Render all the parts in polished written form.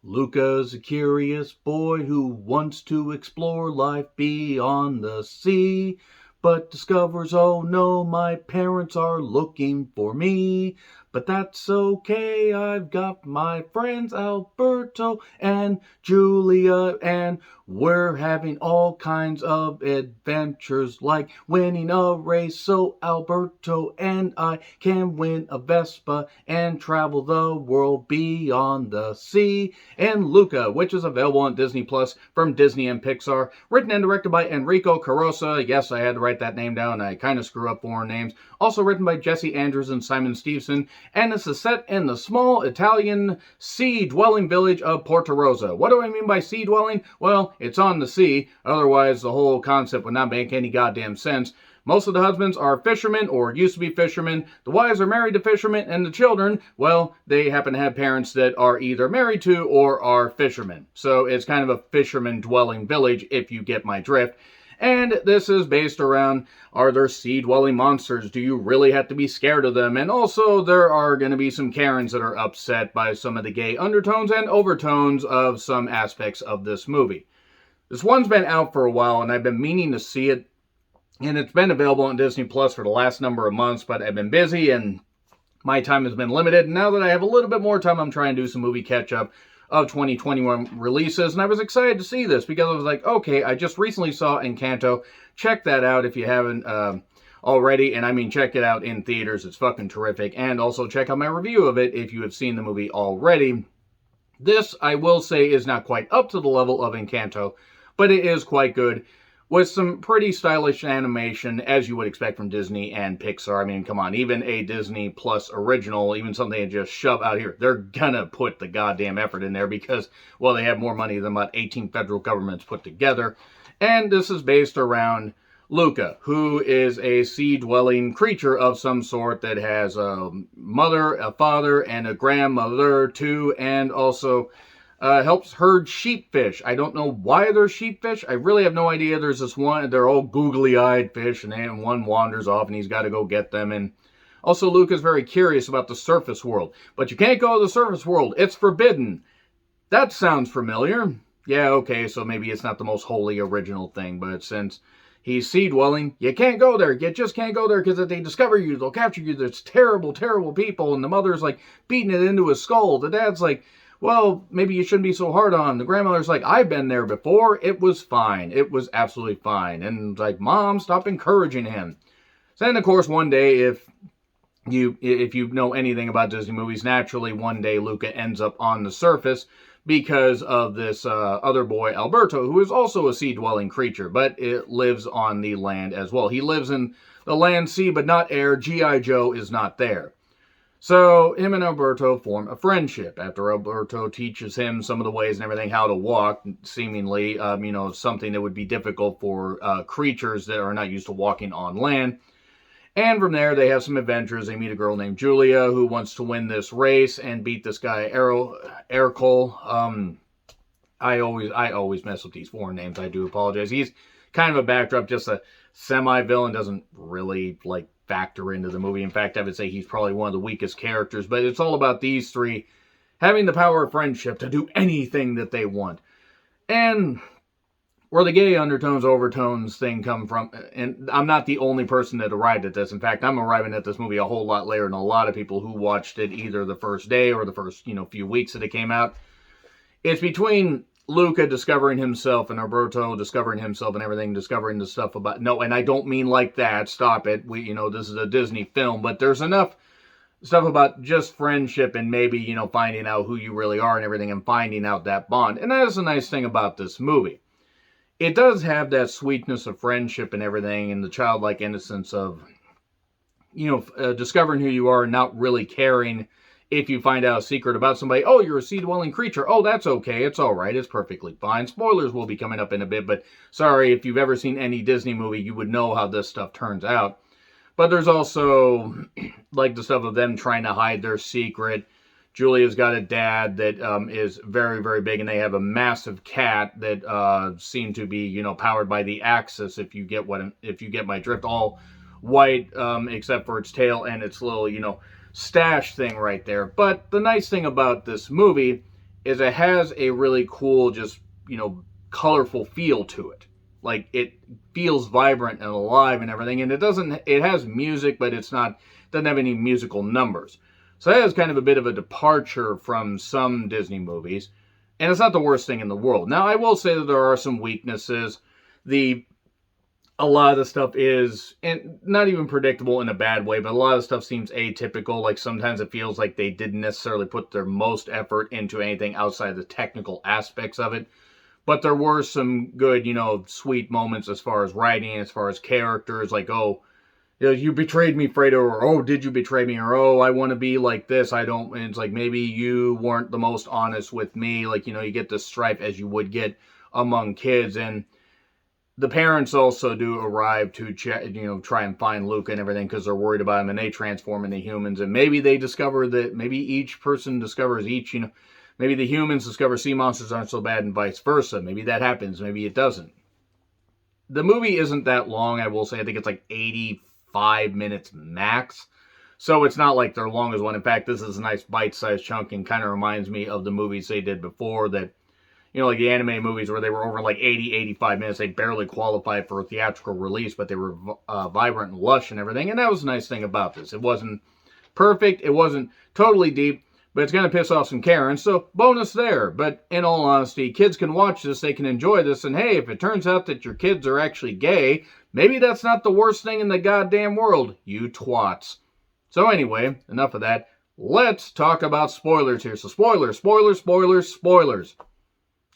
Luca's a curious boy who wants to explore life beyond the sea, but discovers, oh no, my parents are looking for me. But that's okay, I've got my friends Alberto and Julia, and we're having all kinds of adventures, like winning a race so Alberto and I can win a Vespa and travel the world beyond the sea. And Luca, which is available on Disney Plus from Disney and Pixar, written and directed by Enrico Carosa. Yes, I had to write that name down. I kind of screw up foreign names. Also written by Jesse Andrews and Simon Stevenson, and this is set in the small Italian sea-dwelling village of Porta Rosa. What do I mean by sea-dwelling? Well, it's on the sea. Otherwise, the whole concept would not make any goddamn sense. Most of the husbands are fishermen or used to be fishermen. The wives are married to fishermen, and the children, well, they happen to have parents that are either married to or are fishermen. So it's kind of a fisherman-dwelling village, if you get my drift. And this is based around, are there sea-dwelling monsters? Do you really have to be scared of them? And also, there are going to be some Karens that are upset by some of the gay undertones and overtones of some aspects of this movie. This one's been out for a while, and I've been meaning to see it. And it's been available on Disney Plus for the last number of months, but I've been busy, and my time has been limited. And now that I have a little bit more time, I'm trying to do some movie catch-up of 2021 releases, and I was excited to see this because I was like, okay, I just recently saw Encanto. Check that out if you haven't already, and I mean check it out in theaters. It's fucking terrific. And also check out my review of it if you have seen the movie already. This, I will say, is not quite up to the level of Encanto, but it is quite good, with some pretty stylish animation, as you would expect from Disney and Pixar. I mean, come on, even a Disney Plus original, even something they just shove out here, they're gonna put the goddamn effort in there because, well, they have more money than about 18 federal governments put together. And this is based around Luca, who is a sea-dwelling creature of some sort that has a mother, a father, and a grandmother too, and also helps herd sheepfish. I don't know why they're sheepfish. I really have no idea. There's this one, they're all googly-eyed fish, and then one wanders off, and he's got to go get them. And also, Luca's very curious about the surface world. But you can't go to the surface world. It's forbidden. That sounds familiar. Yeah, okay, so maybe it's not the most wholly original thing, but since he's sea-dwelling, you can't go there. You just can't go there because if they discover you, they'll capture you. There's terrible, terrible people. And the mother's like beating it into his skull. The dad's like, well, maybe you shouldn't be so hard on. The grandmother's like, I've been there before. It was fine. It was absolutely fine. And like, Mom, stop encouraging him. So then, of course, one day, if you know anything about Disney movies, naturally, one day Luca ends up on the surface because of this other boy, Alberto, who is also a sea-dwelling creature, but it lives on the land as well. He lives in the land, sea, but not air. G.I. Joe is not there. So him and Alberto form a friendship after Alberto teaches him some of the ways and everything, how to walk, seemingly, something that would be difficult for creatures that are not used to walking on land. And from there, they have some adventures. They meet a girl named Julia who wants to win this race and beat this guy, Ercole. I always mess with these foreign names. I do apologize. He's kind of a backdrop, just a semi-villain, doesn't really, factor into the movie. In fact, I would say he's probably one of the weakest characters, but it's all about these three having the power of friendship to do anything that they want. And where the gay undertones, overtones thing come from, and I'm not the only person that arrived at this. In fact, I'm arriving at this movie a whole lot later than a lot of people who watched it either the first day or the first, few weeks that it came out. It's between Luca discovering himself and Alberto discovering himself and everything, discovering the stuff about... No, and I don't mean like that. Stop it. This is a Disney film, but there's enough stuff about just friendship and maybe, finding out who you really are and everything and finding out that bond. And that is a nice thing about this movie. It does have that sweetness of friendship and everything and the childlike innocence of, discovering who you are and not really caring if you find out a secret about somebody. Oh, you're a sea-dwelling creature. Oh, that's okay. It's all right. It's perfectly fine. Spoilers will be coming up in a bit, but sorry, if you've ever seen any Disney movie, you would know how this stuff turns out. But there's also, the stuff of them trying to hide their secret. Julia's got a dad that is very, very big, and they have a massive cat that seem to be, powered by the Axis, if you get my drift. All white, except for its tail and its little, stash thing right there. But the nice thing about this movie is it has a really cool, just, colorful feel to it. Like, it feels vibrant and alive and everything, and it has music, but doesn't have any musical numbers. So that is kind of a bit of a departure from some Disney movies, and it's not the worst thing in the world. Now, I will say that there are some weaknesses. A lot of the stuff is, and not even predictable in a bad way, but a lot of the stuff seems atypical. Like, sometimes it feels like they didn't necessarily put their most effort into anything outside the technical aspects of it. But there were some good, sweet moments as far as writing, as far as characters, like, oh, you betrayed me, Fredo, or, oh, did you betray me, or, oh, I want to be like this, I don't, and it's like, maybe you weren't the most honest with me, like, you get this strife as you would get among kids, and the parents also do arrive to try and find Luca and everything because they're worried about him, and they transform into humans, and maybe they discover that, maybe each person discovers maybe the humans discover sea monsters aren't so bad and vice versa. Maybe that happens, maybe it doesn't. The movie isn't that long, I will say. I think it's like 85 minutes max. So it's not like their longest one. In fact, this is a nice bite-sized chunk and kind of reminds me of the movies they did before that, like the anime movies where they were over like 80, 85 minutes. They barely qualified for a theatrical release, but they were vibrant and lush and everything. And that was a nice thing about this. It wasn't perfect. It wasn't totally deep. But it's going to piss off some Karens, so bonus there. But in all honesty, kids can watch this, they can enjoy this, and hey, if it turns out that your kids are actually gay, maybe that's not the worst thing in the goddamn world, you twats. So anyway, enough of that. Let's talk about spoilers here. So spoilers.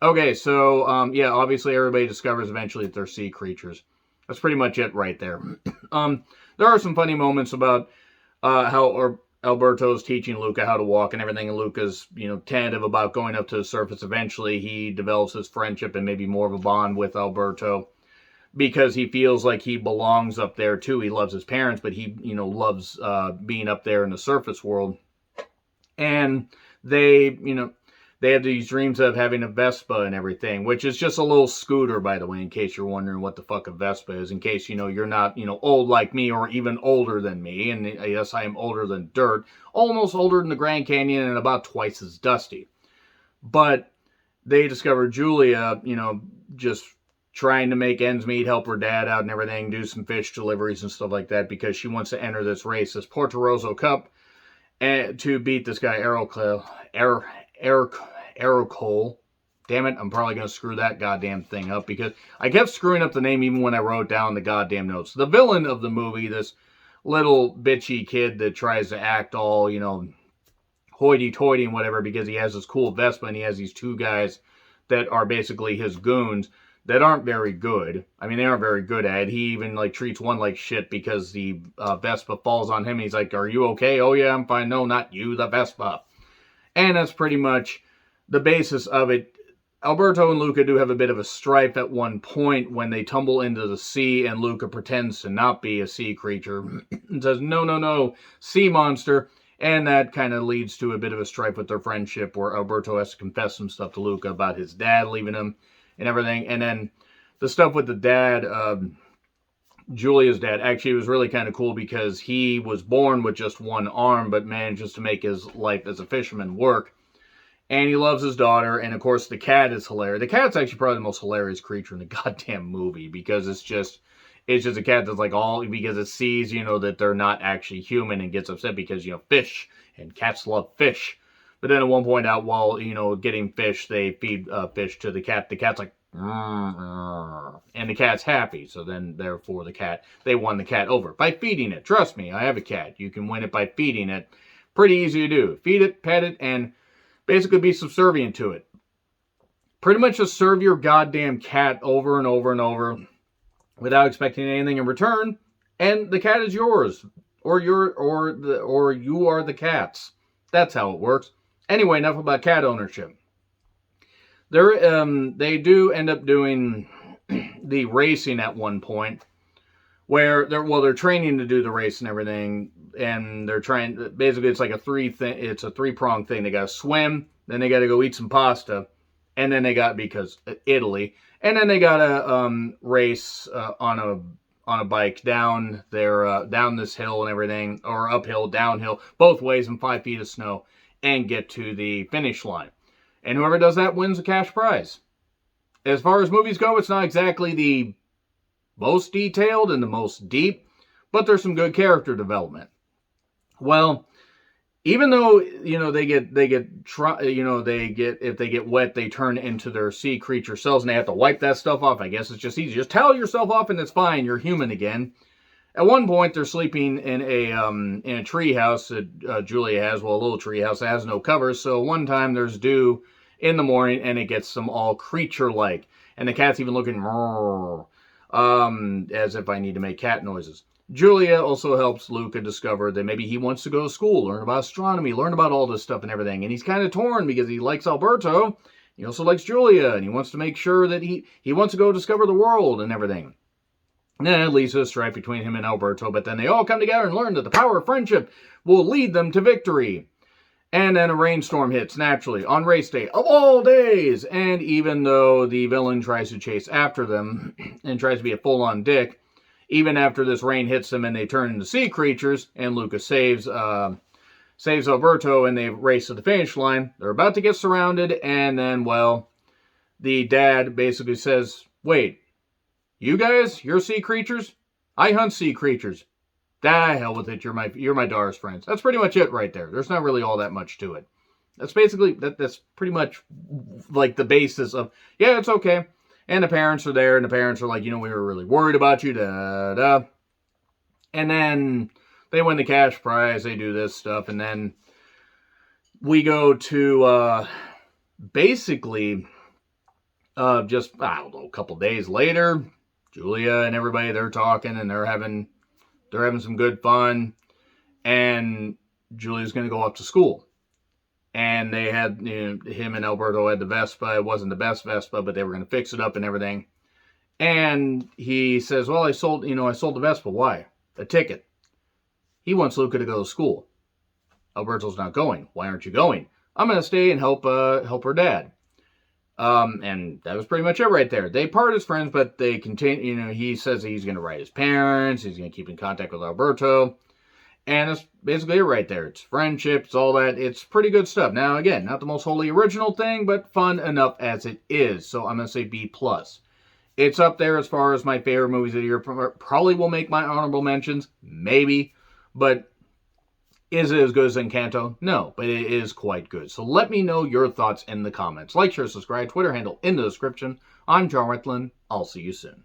Okay, so, yeah, obviously everybody discovers eventually that they're sea creatures. That's pretty much it right there. There are some funny moments about how Alberto's teaching Luca how to walk and everything, and Luca's, tentative about going up to the surface. Eventually, he develops his friendship and maybe more of a bond with Alberto because he feels like he belongs up there, too. He loves his parents, but he, loves being up there in the surface world. And they have these dreams of having a Vespa and everything, which is just a little scooter, by the way, in case you're wondering what the fuck a Vespa is, in case, you're not, old like me or even older than me. And yes, I am older than dirt, almost older than the Grand Canyon and about twice as dusty. But they discover Julia, just trying to make ends meet, help her dad out and everything, do some fish deliveries and stuff like that because she wants to enter this race, this Portoroso Cup, and to beat this guy, Aerocole. Damn it, I'm probably going to screw that goddamn thing up because I kept screwing up the name even when I wrote down the goddamn notes. The villain of the movie, this little bitchy kid that tries to act all, hoity-toity and whatever because he has this cool Vespa and he has these two guys that are basically his goons that aren't very good. I mean, they aren't very good at it. He even, treats one like shit because the Vespa falls on him. He's like, are you okay? Oh, yeah, I'm fine. No, not you, the Vespa. And that's pretty much the basis of it. Alberto and Luca do have a bit of a strife at one point when they tumble into the sea and Luca pretends to not be a sea creature and says, no, sea monster. And that kind of leads to a bit of a strife with their friendship where Alberto has to confess some stuff to Luca about his dad leaving him and everything. And then the stuff with the dad, Julia's dad, actually was really kind of cool because he was born with just one arm but manages to make his life as a fisherman work. And he loves his daughter, and of course the cat is hilarious. The cat's actually probably the most hilarious creature in the goddamn movie because it's just a cat that's because it sees, that they're not actually human and gets upset because, fish, and cats love fish. But then at one point out while, getting fish, they feed fish to the cat. The cat's like, and the cat's happy. So then, therefore, they won the cat over by feeding it. Trust me, I have a cat. You can win it by feeding it. Pretty easy to do. Feed it, pet it, and basically be subservient to it. Pretty much just serve your goddamn cat over and over and over without expecting anything in return, and the cat is yours, or you are the cat's. That's how it works. Anyway, enough about cat ownership. They do end up doing the racing at one point, where they're training to do the race and everything, and they're trying. Basically, it's like it's a three-pronged thing. They got to swim, then they got to go eat some pasta, and then they got because Italy, and then they got to race on a bike down this hill and everything, or uphill, downhill, both ways in 5 feet of snow, and get to the finish line. And whoever does that wins a cash prize. As far as movies go, it's not exactly the most detailed and the most deep, but there's some good character development. Well, even though, if they get wet, they turn into their sea creature cells and they have to wipe that stuff off. I guess it's just easy. Just towel yourself off and it's fine. You're human again. At one point, they're sleeping in a tree house that Julia has. Well, a little tree house that has no covers. So one time there's dew in the morning and it gets them all creature-like. And the cat's even looking as if I need to make cat noises. Julia also helps Luca discover that maybe he wants to go to school, learn about astronomy, learn about all this stuff and everything. And he's kind of torn because he likes Alberto. He also likes Julia, and he wants to make sure that he wants to go discover the world and everything. And then it leads to a strife between him and Alberto, but then they all come together and learn that the power of friendship will lead them to victory. And then a rainstorm hits, naturally, on race day, of all days. And even though the villain tries to chase after them and tries to be a full-on dick, even after this rain hits them and they turn into sea creatures, and Luca saves Alberto and they race to the finish line, they're about to get surrounded, and then, well, the dad basically says, wait, you guys, you're sea creatures? I hunt sea creatures. Hell with it, you're my daughter's friends. That's pretty much it right there. There's not really all that much to it. That's basically, that's pretty much like the basis of, yeah, it's okay. And the parents are there, and the parents are like, we were really worried about you, da-da. And then they win the cash prize, they do this stuff, and then we go to, basically, just, I don't know, a couple days later, Julia and everybody, they're talking, and they're having some good fun, and Julia's going to go up to school. And they had, him and Alberto had the Vespa. It wasn't the best Vespa, but they were going to fix it up and everything. And he says, well, I sold the Vespa. Why? A ticket. He wants Luca to go to school. Alberto's not going. Why aren't you going? I'm going to stay and help her dad. And that was pretty much it right there. They part as friends, but they continue, he says that he's going to write his parents. He's going to keep in contact with Alberto. And that's basically it right there. It's friendship, it's all that. It's pretty good stuff. Now, again, not the most wholly original thing, but fun enough as it is. So I'm going to say B+. It's up there as far as my favorite movies of the year. Probably will make my honorable mentions. Maybe. But is it as good as Encanto? No, but it is quite good. So let me know your thoughts in the comments. Like, share, subscribe, Twitter handle in the description. I'm John Retlin. I'll see you soon.